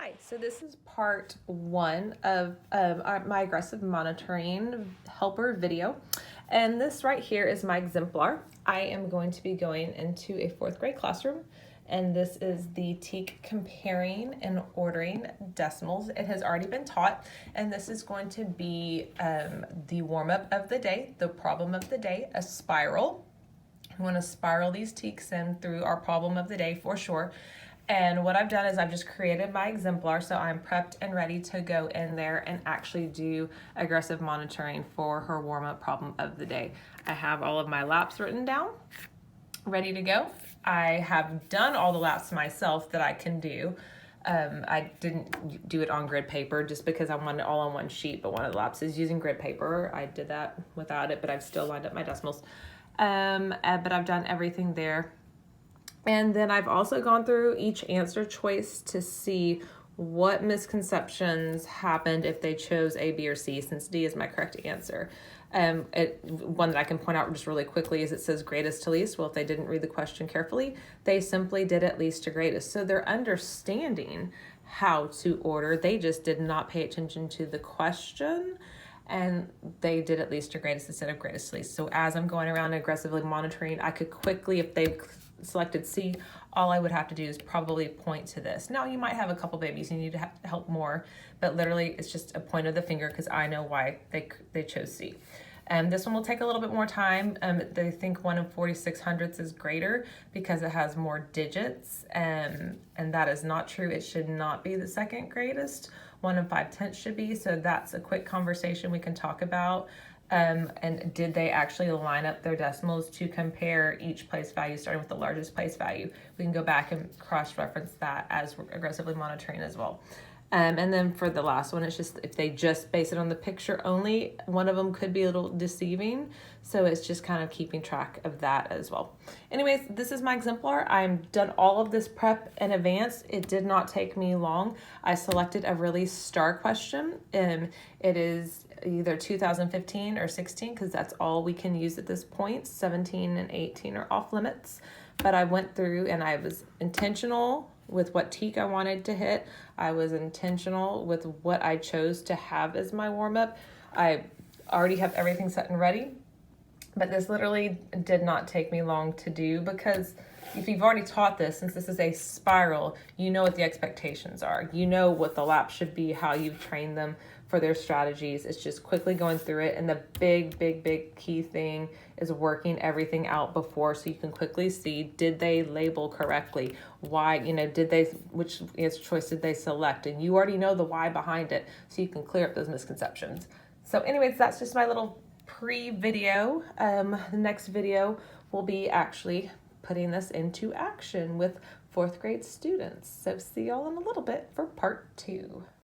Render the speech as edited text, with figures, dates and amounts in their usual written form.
Hi, so this is part one of my aggressive monitoring helper video. And this right here is my exemplar. I am going to be going into a fourth grade classroom, and this is the TEAC comparing and ordering decimals. It has already been taught, and this is going to be the warm-up of the day, the problem of the day, a spiral. We want to spiral these TEACs in through our problem of the day for sure. And what I've done is I've just created my exemplar, so I'm prepped and ready to go in there and actually do aggressive monitoring for her warm-up problem of the day. I have all of my laps written down, ready to go. I have done all the laps myself that I can do. I didn't do it on grid paper just because I wanted it all on one sheet, but one of the laps is using grid paper. I did that without it, but I've still lined up my decimals. But I've done everything there. And then I've also gone through each answer choice to see what misconceptions happened if they chose A, B, or C, since D is my correct answer. One that I can point out just really quickly is it says greatest to least. Well, if they didn't read the question carefully, they simply did at least to greatest. So they're understanding how to order. They just did not pay attention to the question, and they did at least to greatest instead of greatest to least. So as I'm going around aggressively monitoring, I could quickly, if they selected C, all I would have to do is probably point to this. Now you might have a couple babies, you need to have to help more, but literally it's just a point of the finger because I know why they chose C. This one will take a little bit more time. They think 1 4600 is greater because it has more digits, and that is not true. It should not be the second greatest. 1 5/10 should be, so that's a quick conversation we can talk about. And did they actually line up their decimals to compare each place value starting with the largest place value? We can go back and cross-reference that as we're aggressively monitoring as well. And then for the last one, it's just if they just base it on the picture only, one of them could be a little deceiving. So it's just kind of keeping track of that as well. Anyways, this is my exemplar. I've done all of this prep in advance. It did not take me long. I selected a really star question. It is either 2015 or 16 because that's all we can use at this point. 17 and 18 are off limits. But I went through and I was intentional with what TEAC I wanted to hit. I was intentional with what I chose to have as my warm-up. I already have everything set and ready, but this literally did not take me long to do because if you've already taught this, since this is a spiral, you know what the expectations are. You know what the lap should be, how you've trained them for their strategies. It's just quickly going through it. And the big key thing is working everything out before so you can quickly see, did they label correctly? Why, which answer choice did they select? And you already know the why behind it, so you can clear up those misconceptions. So anyways, that's just my little pre-video. The next video will be actually putting this into action with fourth grade students. So see y'all in a little bit for part 2.